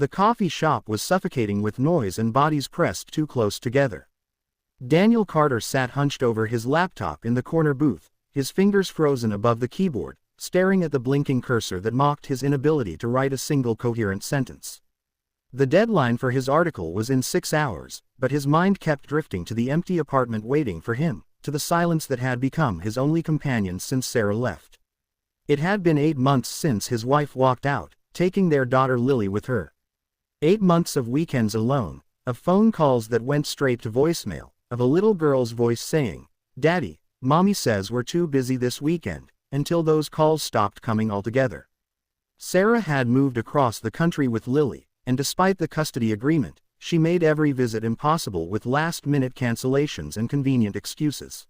The coffee shop was suffocating with noise and bodies pressed too close together. Daniel Carter sat hunched over his laptop in the corner booth, his fingers frozen above the keyboard, staring at the blinking cursor that mocked his inability to write a single coherent sentence. The deadline for his article was in 6 hours, but his mind kept drifting to the empty apartment waiting for him, to the silence that had become his only companion since Sarah left. It had been 8 months since his wife walked out, taking their daughter Lily with her. 8 months of weekends alone, of phone calls that went straight to voicemail, of a little girl's voice saying, "Daddy, Mommy says we're too busy this weekend," until those calls stopped coming altogether. Sarah had moved across the country with Lily, and despite the custody agreement, she made every visit impossible with last-minute cancellations and convenient excuses.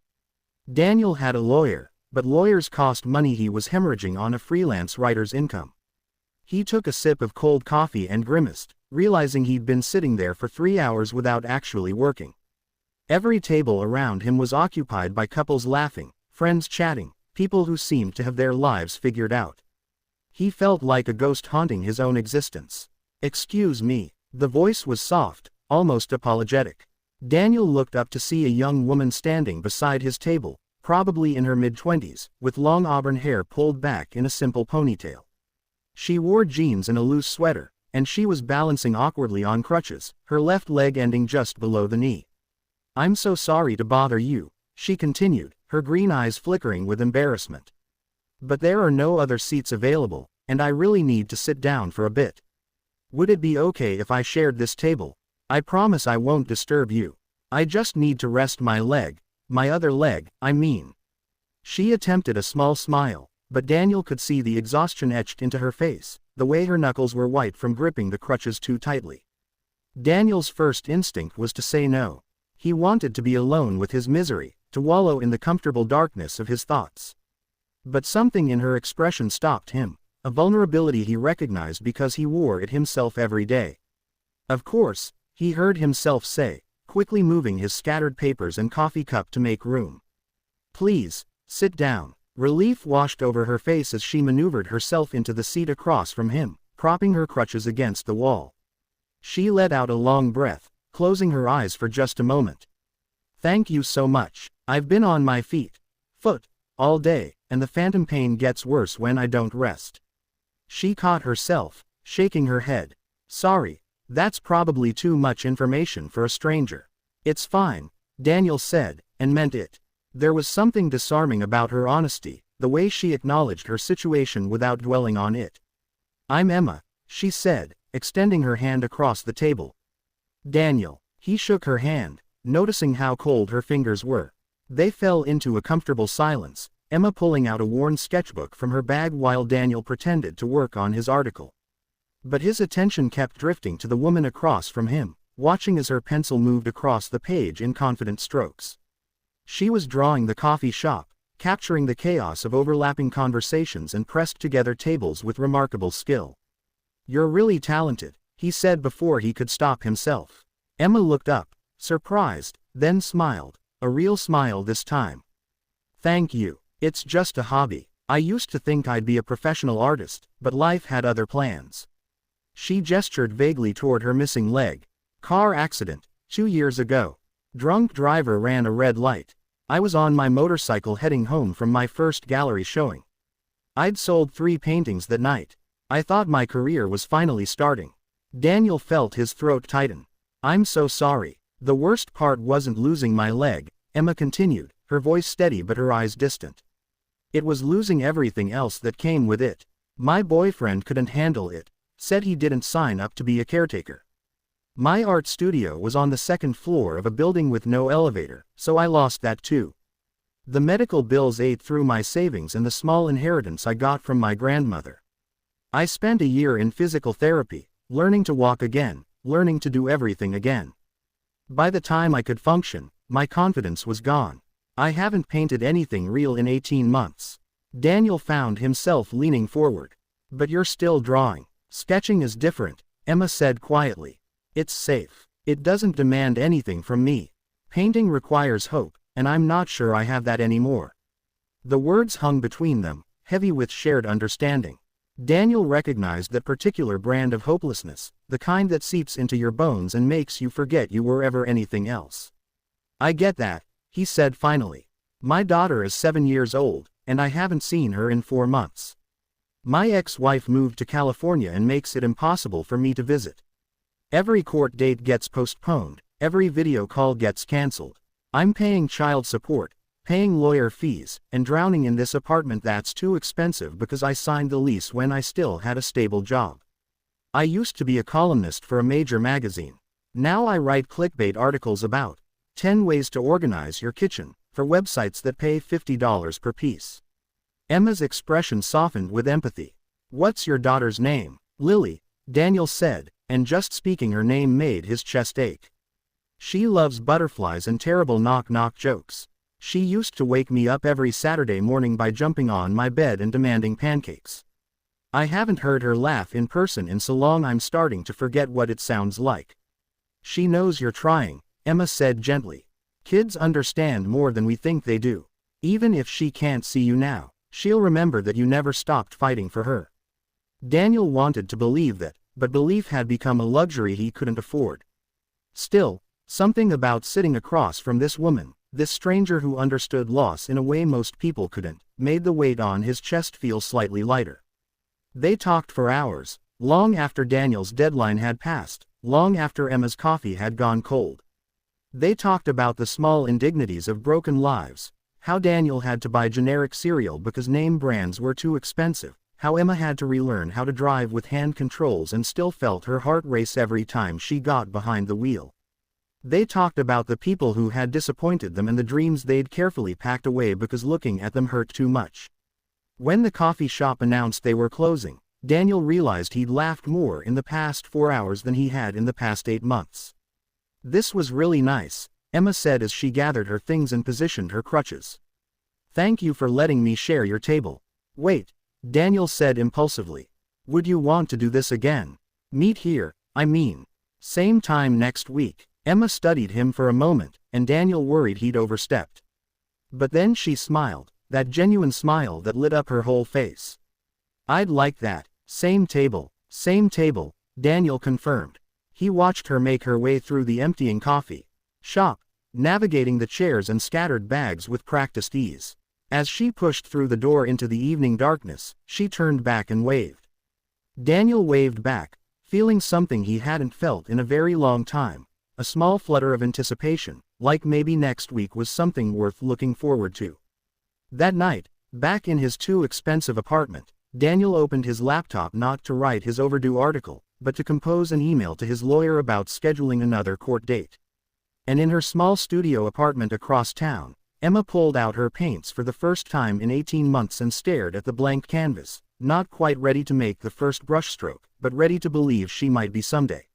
Daniel had a lawyer, but lawyers cost money. He was hemorrhaging on a freelance writer's income. He took a sip of cold coffee and grimaced, realizing he'd been sitting there for 3 hours without actually working. Every table around him was occupied by couples laughing, friends chatting, people who seemed to have their lives figured out. He felt like a ghost haunting his own existence. "Excuse me." The voice was soft, almost apologetic. Daniel looked up to see a young woman standing beside his table, probably in her mid-20s, with long auburn hair pulled back in a simple ponytail. She wore jeans and a loose sweater, and she was balancing awkwardly on crutches, her left leg ending just below the knee. "I'm so sorry to bother you," she continued, her green eyes flickering with embarrassment. "But there are no other seats available, and I really need to sit down for a bit. Would it be okay if I shared this table? I promise I won't disturb you. I just need to rest my other leg, I mean." She attempted a small smile, but Daniel could see the exhaustion etched into her face, the way her knuckles were white from gripping the crutches too tightly. Daniel's first instinct was to say no. He wanted to be alone with his misery, to wallow in the comfortable darkness of his thoughts. But something in her expression stopped him, a vulnerability he recognized because he wore it himself every day. "Of course," he heard himself say, quickly moving his scattered papers and coffee cup to make room. "Please, sit down." Relief washed over her face as she maneuvered herself into the seat across from him, propping her crutches against the wall. She let out a long breath, closing her eyes for just a moment. "Thank you so much. I've been on my foot, all day, and the phantom pain gets worse when I don't rest." She caught herself, shaking her head. "Sorry, that's probably too much information for a stranger." "It's fine," Daniel said, and meant it. There was something disarming about her honesty, the way she acknowledged her situation without dwelling on it. "I'm Emma," she said, extending her hand across the table. "Daniel." He shook her hand, noticing how cold her fingers were. They fell into a comfortable silence, Emma pulling out a worn sketchbook from her bag while Daniel pretended to work on his article. But his attention kept drifting to the woman across from him, watching as her pencil moved across the page in confident strokes. She was drawing the coffee shop, capturing the chaos of overlapping conversations and pressed-together tables with remarkable skill. "You're really talented," he said before he could stop himself. Emma looked up, surprised, then smiled, a real smile this time. "Thank you. It's just a hobby. I used to think I'd be a professional artist, but life had other plans." She gestured vaguely toward her missing leg. "Car accident, 2 years ago. Drunk driver ran a red light. I was on my motorcycle heading home from my first gallery showing. I'd sold 3 paintings that night. I thought my career was finally starting." Daniel felt his throat tighten. "I'm so sorry. The worst part wasn't losing my leg," Emma continued, her voice steady but her eyes distant. "It was losing everything else that came with it. My boyfriend couldn't handle it, said he didn't sign up to be a caretaker. My art studio was on the 2nd floor of a building with no elevator, so I lost that too. The medical bills ate through my savings and the small inheritance I got from my grandmother. I spent a year in physical therapy, learning to walk again, learning to do everything again. By the time I could function, my confidence was gone. I haven't painted anything real in 18 months. Daniel found himself leaning forward. "But you're still drawing. Sketching is different," Emma said quietly. "It's safe. It doesn't demand anything from me. Painting requires hope, and I'm not sure I have that anymore." The words hung between them, heavy with shared understanding. Daniel recognized that particular brand of hopelessness, the kind that seeps into your bones and makes you forget you were ever anything else. I get that, he said finally. My daughter is 7 years old, and I haven't seen her in 4 months. My ex-wife moved to California and makes it impossible for me to visit. Every court date gets postponed, every video call gets canceled. I'm paying child support, paying lawyer fees, and drowning in this apartment that's too expensive because I signed the lease when I still had a stable job. I used to be a columnist for a major magazine. Now I write clickbait articles about 10 ways to organize your kitchen for websites that pay $50 per piece. Emma's expression softened with empathy. What's your daughter's name? Lily, Daniel said, and just speaking her name made his chest ache. She loves butterflies and terrible knock-knock jokes. She used to wake me up every Saturday morning by jumping on my bed and demanding pancakes. I haven't heard her laugh in person in so long I'm starting to forget what it sounds like. She knows you're trying, Emma said gently. Kids understand more than we think they do. Even if she can't see you now, she'll remember that you never stopped fighting for her. Daniel wanted to believe that, but belief had become a luxury he couldn't afford. Still, something about sitting across from this woman, this stranger who understood loss in a way most people couldn't, made the weight on his chest feel slightly lighter. They talked for hours, long after Daniel's deadline had passed, long after Emma's coffee had gone cold. They talked about the small indignities of broken lives, how Daniel had to buy generic cereal because name brands were too expensive, how Emma had to relearn how to drive with hand controls and still felt her heart race every time she got behind the wheel. They talked about the people who had disappointed them and the dreams they'd carefully packed away because looking at them hurt too much. When the coffee shop announced they were closing, Daniel realized he'd laughed more in the past 4 hours than he had in the past 8 months. This was really nice, Emma said as she gathered her things and positioned her crutches. Thank you for letting me share your table. Wait, Daniel said impulsively. Would you want to do this again? Meet here, I mean. Same time next week. Emma studied him for a moment, and Daniel worried he'd overstepped. But then she smiled, that genuine smile that lit up her whole face. I'd like that. Same table, Daniel confirmed. He watched her make her way through the emptying coffee shop, navigating the chairs and scattered bags with practiced ease. As she pushed through the door into the evening darkness, she turned back and waved. Daniel waved back, feeling something he hadn't felt in a very long time, a small flutter of anticipation, like maybe next week was something worth looking forward to. That night, back in his too expensive apartment, Daniel opened his laptop not to write his overdue article, but to compose an email to his lawyer about scheduling another court date. And in her small studio apartment across town, Emma pulled out her paints for the first time in 18 months and stared at the blank canvas, not quite ready to make the first brushstroke, but ready to believe she might be someday.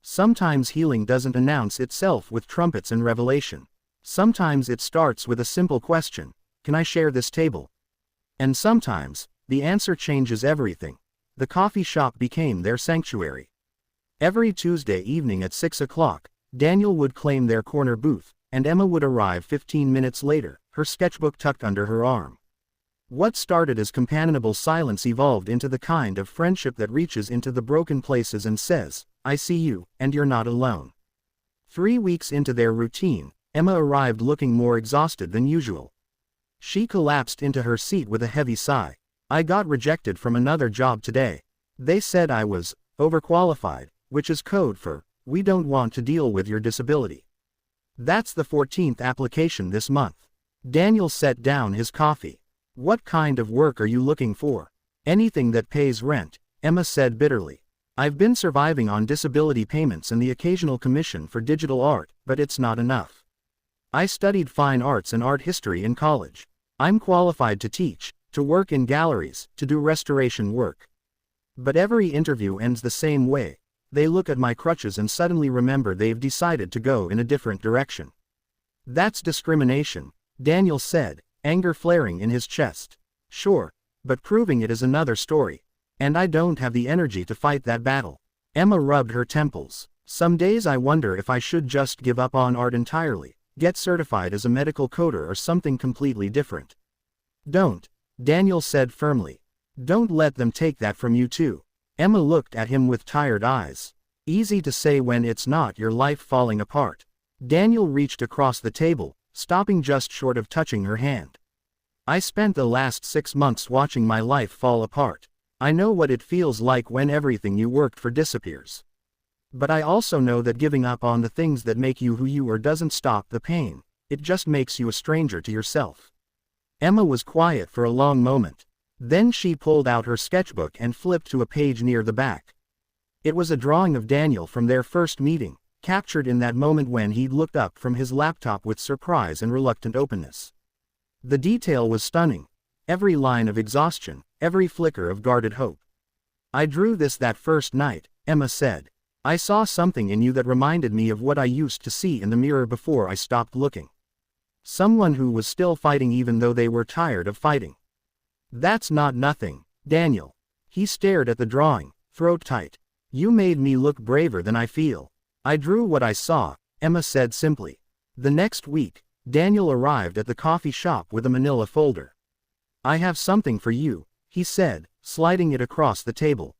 Sometimes healing doesn't announce itself with trumpets and revelation. Sometimes it starts with a simple question, can I share this table? And sometimes, the answer changes everything. The coffee shop became their sanctuary. Every Tuesday evening at 6 o'clock, Daniel would claim their corner booth, and Emma would arrive 15 minutes later, her sketchbook tucked under her arm. What started as companionable silence evolved into the kind of friendship that reaches into the broken places and says, I see you, and you're not alone. 3 weeks into their routine, Emma arrived looking more exhausted than usual. She collapsed into her seat with a heavy sigh. I got rejected from another job today. They said I was overqualified, which is code for, we don't want to deal with your disability. That's the 14th application this month. Daniel set down his coffee. What kind of work are you looking for? Anything that pays rent, Emma said bitterly. I've been surviving on disability payments and the occasional commission for digital art, but it's not enough. I studied fine arts and art history in college. I'm qualified to teach, to work in galleries, to do restoration work. But every interview ends the same way. They look at my crutches and suddenly remember they've decided to go in a different direction. That's discrimination, Daniel said, anger flaring in his chest. Sure, but proving it is another story. And I don't have the energy to fight that battle. Emma rubbed her temples. Some days I wonder if I should just give up on art entirely, get certified as a medical coder or something completely different. Don't, Daniel said firmly. Don't let them take that from you too. Emma looked at him with tired eyes. Easy to say when it's not your life falling apart. Daniel reached across the table, stopping just short of touching her hand. I spent the last 6 months watching my life fall apart. I know what it feels like when everything you worked for disappears. But I also know that giving up on the things that make you who you are doesn't stop the pain, it just makes you a stranger to yourself. Emma was quiet for a long moment. Then she pulled out her sketchbook and flipped to a page near the back. It was a drawing of Daniel from their first meeting, captured in that moment when he looked up from his laptop with surprise and reluctant openness. The detail was stunning. Every line of exhaustion, every flicker of guarded hope. I drew this that first night, Emma said. I saw something in you that reminded me of what I used to see in the mirror before I stopped looking. Someone who was still fighting even though they were tired of fighting. That's not nothing, Daniel. He stared at the drawing, throat tight. You made me look braver than I feel. I drew what I saw, Emma said simply. The next week, Daniel arrived at the coffee shop with a manila folder. I have something for you, he said, sliding it across the table.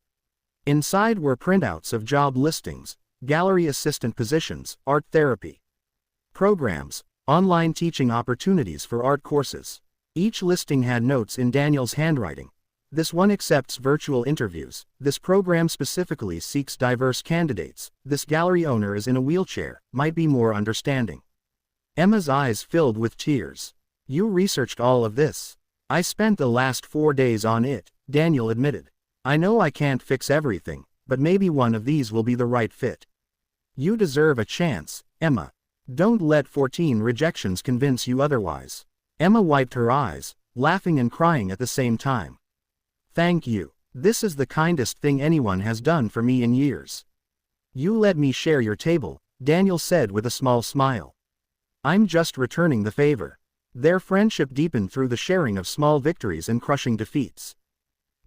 Inside were printouts of job listings, gallery assistant positions, art therapy programs, online teaching opportunities for art courses. Each listing had notes in Daniel's handwriting. This one accepts virtual interviews. This program specifically seeks diverse candidates. This gallery owner is in a wheelchair, might be more understanding. Emma's eyes filled with tears. You researched all of this. I spent the last 4 days on it, Daniel admitted. I know I can't fix everything, but maybe one of these will be the right fit. You deserve a chance, Emma. Don't let 14 rejections convince you otherwise. Emma wiped her eyes, laughing and crying at the same time. Thank you. This is the kindest thing anyone has done for me in years. You let me share your table, Daniel said with a small smile. I'm just returning the favor. Their friendship deepened through the sharing of small victories and crushing defeats.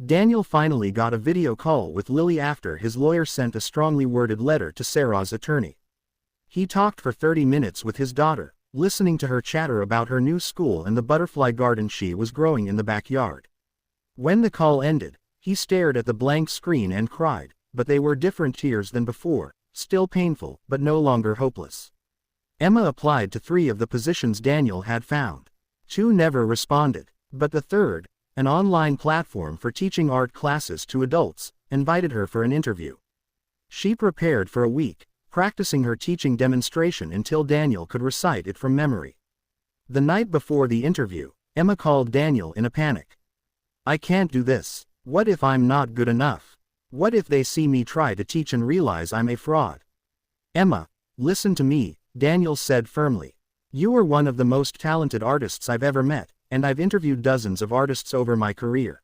Daniel finally got a video call with Lily after his lawyer sent a strongly worded letter to Sarah's attorney. He talked for 30 minutes with his daughter, listening to her chatter about her new school and the butterfly garden she was growing in the backyard. When the call ended, he stared at the blank screen and cried, but they were different tears than before, still painful, but no longer hopeless. Emma applied to 3 of the positions Daniel had found. 2 never responded, but the third, an online platform for teaching art classes to adults, invited her for an interview. She prepared for a week, practicing her teaching demonstration until Daniel could recite it from memory. The night before the interview, Emma called Daniel in a panic. I can't do this. What if I'm not good enough? What if they see me try to teach and realize I'm a fraud? Emma, listen to me, Daniel said firmly. You are one of the most talented artists I've ever met, and I've interviewed dozens of artists over my career.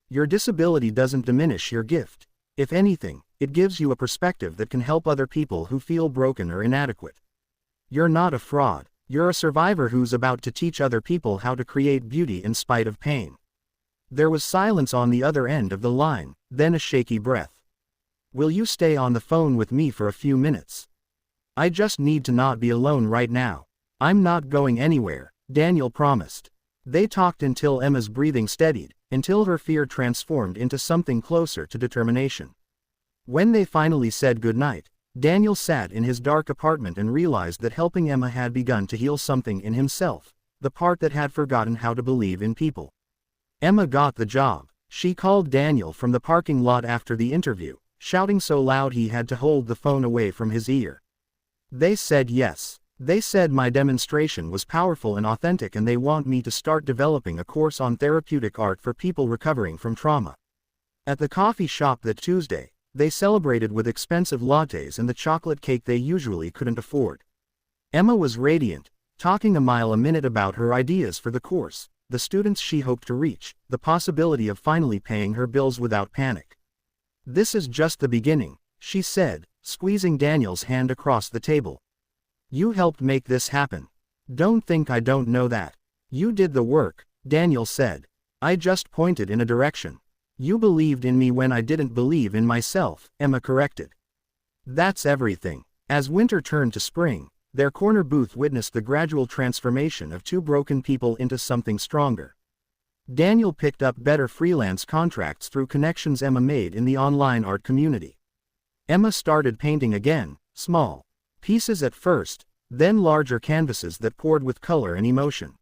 Your disability doesn't diminish your gift. If anything, it gives you a perspective that can help other people who feel broken or inadequate. You're not a fraud. You're a survivor who's about to teach other people how to create beauty in spite of pain. There was silence on the other end of the line, then a shaky breath. Will you stay on the phone with me for a few minutes? I just need to not be alone right now. I'm not going anywhere, Daniel promised. They talked until Emma's breathing steadied, until her fear transformed into something closer to determination. When they finally said goodnight, Daniel sat in his dark apartment and realized that helping Emma had begun to heal something in himself, the part that had forgotten how to believe in people. Emma got the job. She called Daniel from the parking lot after the interview, shouting so loud he had to hold the phone away from his ear. They said yes. They said my demonstration was powerful and authentic and they want me to start developing a course on therapeutic art for people recovering from trauma. At the coffee shop that Tuesday, they celebrated with expensive lattes and the chocolate cake they usually couldn't afford. Emma was radiant, talking a mile a minute about her ideas for the course, the students she hoped to reach, the possibility of finally paying her bills without panic. This is just the beginning, she said, squeezing Daniel's hand across the table. You helped make this happen. Don't think I don't know that. You did the work, Daniel said. I just pointed in a direction. You believed in me when I didn't believe in myself, Emma corrected. That's everything. As winter turned to spring, their corner booth witnessed the gradual transformation of 2 broken people into something stronger. Daniel picked up better freelance contracts through connections Emma made in the online art community. Emma started painting again, small pieces at first, then larger canvases that poured with color and emotion.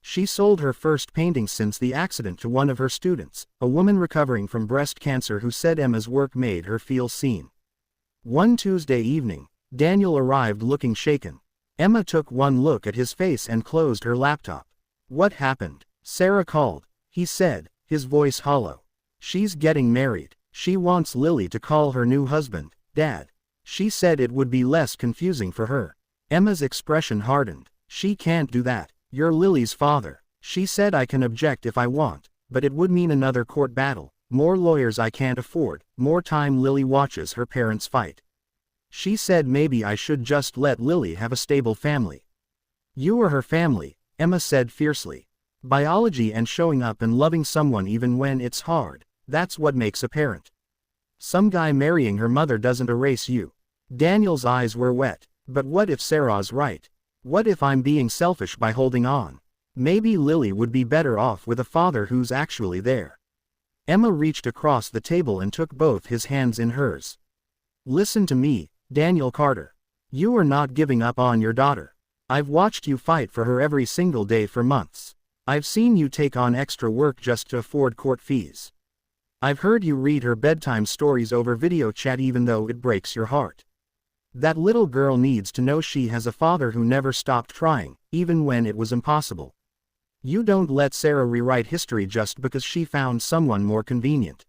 She sold her first painting since the accident to one of her students, a woman recovering from breast cancer who said Emma's work made her feel seen. One Tuesday evening, Daniel arrived looking shaken. Emma took one look at his face and closed her laptop. "What happened?" Sarah called, he said, his voice hollow. "She's getting married. She wants Lily to call her new husband Dad. She said it would be less confusing for her." Emma's expression hardened. "She can't do that. You're Lily's father. She said I can object if I want, but it would mean another court battle, more lawyers I can't afford, more time Lily watches her parents fight. She said maybe I should just let Lily have a stable family." "You are her family," Emma said fiercely. "Biology and showing up and loving someone even when it's hard, that's what makes a parent. Some guy marrying her mother doesn't erase you." Daniel's eyes were wet. "But what if Sarah's right? What if I'm being selfish by holding on? Maybe Lily would be better off with a father who's actually there." Emma reached across the table and took both his hands in hers. "Listen to me, Daniel Carter. You are not giving up on your daughter. I've watched you fight for her every single day for months. I've seen you take on extra work just to afford court fees. I've heard you read her bedtime stories over video chat even though it breaks your heart. That little girl needs to know she has a father who never stopped trying, even when it was impossible. You don't let Sarah rewrite history just because she found someone more convenient."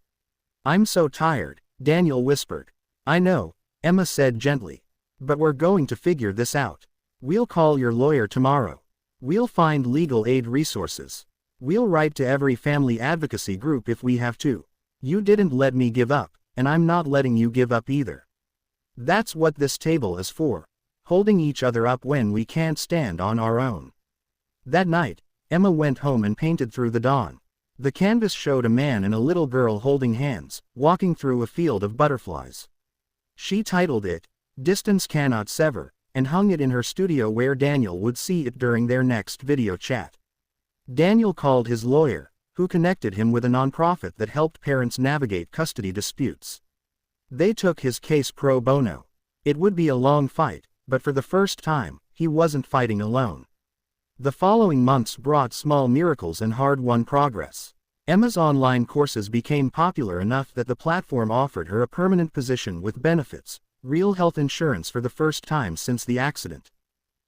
"I'm so tired," Daniel whispered. "I know," Emma said gently. "But we're going to figure this out. We'll call your lawyer tomorrow. We'll find legal aid resources. We'll write to every family advocacy group if we have to. You didn't let me give up, and I'm not letting you give up either. That's what this table is for, holding each other up when we can't stand on our own." That night, Emma went home and painted through the dawn. The canvas showed a man and a little girl holding hands, walking through a field of butterflies. She titled it, "Distance Cannot Sever," and hung it in her studio where Daniel would see it during their next video chat. Daniel called his lawyer, who connected him with a nonprofit that helped parents navigate custody disputes. They took his case pro bono. It would be a long fight, but for the first time, he wasn't fighting alone. The following months brought small miracles and hard-won progress. Emma's online courses became popular enough that the platform offered her a permanent position with benefits, real health insurance for the first time since the accident.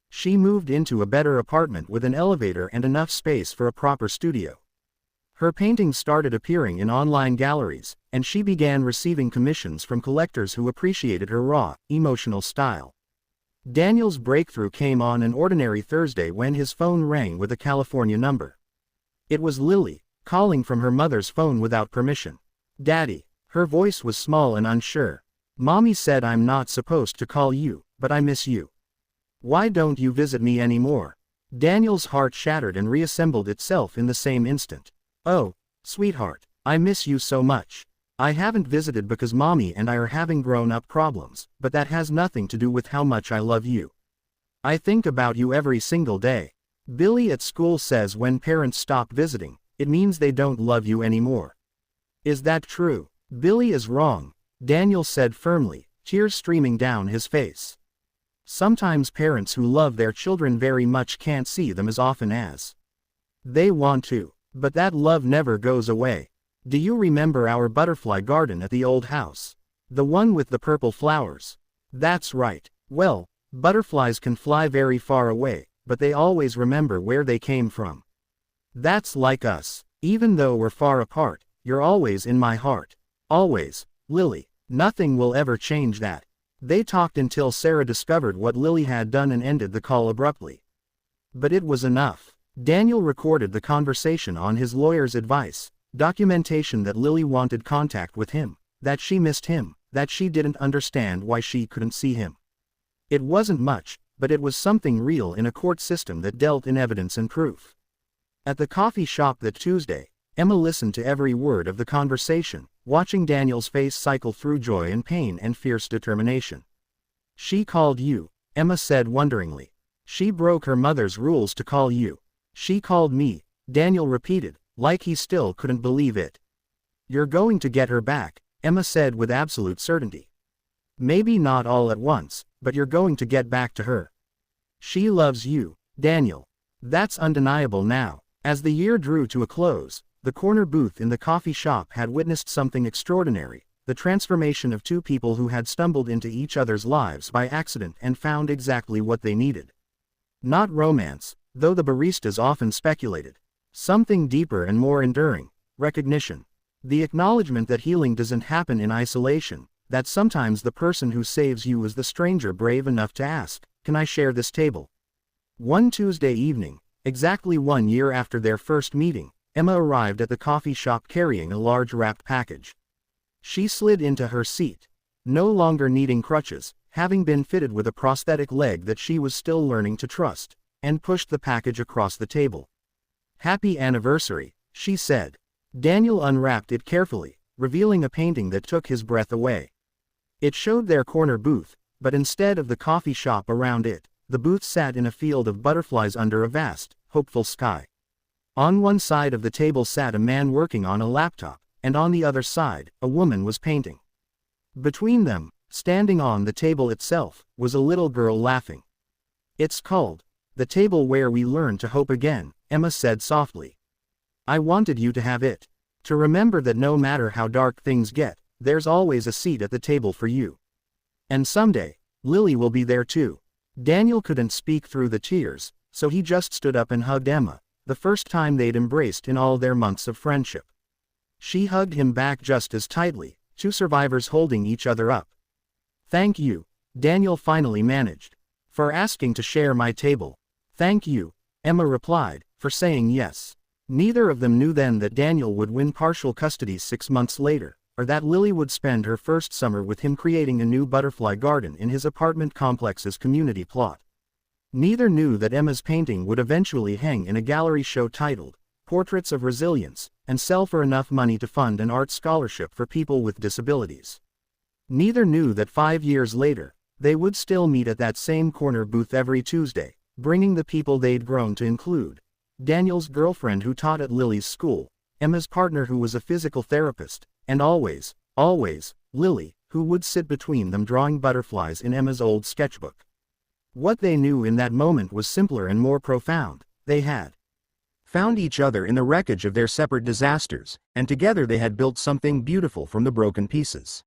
She moved into a better apartment with an elevator and enough space for a proper studio. Her paintings started appearing in online galleries, and she began receiving commissions from collectors who appreciated her raw, emotional style. Daniel's breakthrough came on an ordinary Thursday when his phone rang with a California number. It was Lily, calling from her mother's phone without permission. "Daddy." Her voice was small and unsure. "Mommy said I'm not supposed to call you, but I miss you. Why don't you visit me anymore?" Daniel's heart shattered and reassembled itself in the same instant. "Oh, sweetheart, I miss you so much. I haven't visited because Mommy and I are having grown-up problems, but that has nothing to do with how much I love you. I think about you every single day. Billy at school says when parents stop visiting, it means they don't love you anymore. Is that true?" "Billy is wrong," Daniel said firmly, tears streaming down his face. Sometimes parents who love their children very much can't see them as often as they want to. But that love never goes away. Do you remember our butterfly garden at the old house? The one with the purple flowers?" "That's right. Well, butterflies can fly very far away, but they always remember where they came from. That's like us. Even though we're far apart, you're always in my heart. Always, Lily. Nothing will ever change that." They talked until Sarah discovered what Lily had done and ended the call abruptly. But it was enough. Daniel recorded the conversation on his lawyer's advice, documentation that Lily wanted contact with him, that she missed him, that she didn't understand why she couldn't see him. It wasn't much, but it was something real in a court system that dealt in evidence and proof. At the coffee shop that Tuesday, Emma listened to every word of the conversation, watching Daniel's face cycle through joy and pain and fierce determination. "She called you," Emma said wonderingly. "She broke her mother's rules to call you." "She called me," Daniel repeated, like he still couldn't believe it. "You're going to get her back," Emma said with absolute certainty. "Maybe not all at once, but you're going to get back to her. She loves you, Daniel. That's undeniable now." As the year drew to a close, the corner booth in the coffee shop had witnessed something extraordinary, the transformation of two people who had stumbled into each other's lives by accident and found exactly what they needed. Not romance, though the baristas often speculated. Something deeper and more enduring: recognition. The acknowledgement that healing doesn't happen in isolation, that sometimes the person who saves you is the stranger brave enough to ask, "Can I share this table?" One Tuesday evening, exactly 1 year after their first meeting, Emma arrived at the coffee shop carrying a large wrapped package. She slid into her seat, no longer needing crutches, having been fitted with a prosthetic leg that she was still learning to trust, and pushed the package across the table. "Happy anniversary," she said. Daniel unwrapped it carefully, revealing a painting that took his breath away. It showed their corner booth, but instead of the coffee shop around it, the booth sat in a field of butterflies under a vast, hopeful sky. On one side of the table sat a man working on a laptop, and on the other side, a woman was painting. Between them, standing on the table itself, was a little girl laughing. "It's called The Table Where We Learn to Hope Again," Emma said softly. "I wanted you to have it. To remember that no matter how dark things get, there's always a seat at the table for you. And someday, Lily will be there too." Daniel couldn't speak through the tears, so he just stood up and hugged Emma, the first time they'd embraced in all their months of friendship. She hugged him back just as tightly, two survivors holding each other up. "Thank you," Daniel finally managed. "For asking to share my table." "Thank you," Emma replied, "for saying yes." Neither of them knew then that Daniel would win partial custody 6 months later, or that Lily would spend her first summer with him creating a new butterfly garden in his apartment complex's community plot. Neither knew that Emma's painting would eventually hang in a gallery show titled Portraits of Resilience, and sell for enough money to fund an art scholarship for people with disabilities. Neither knew that 5 years later, they would still meet at that same corner booth every Tuesday, bringing the people they'd grown to include: Daniel's girlfriend who taught at Lily's school, Emma's partner who was a physical therapist, and always, Lily, who would sit between them drawing butterflies in Emma's old sketchbook. What they knew in that moment was simpler and more profound: they had found each other in the wreckage of their separate disasters, and together they had built something beautiful from the broken pieces.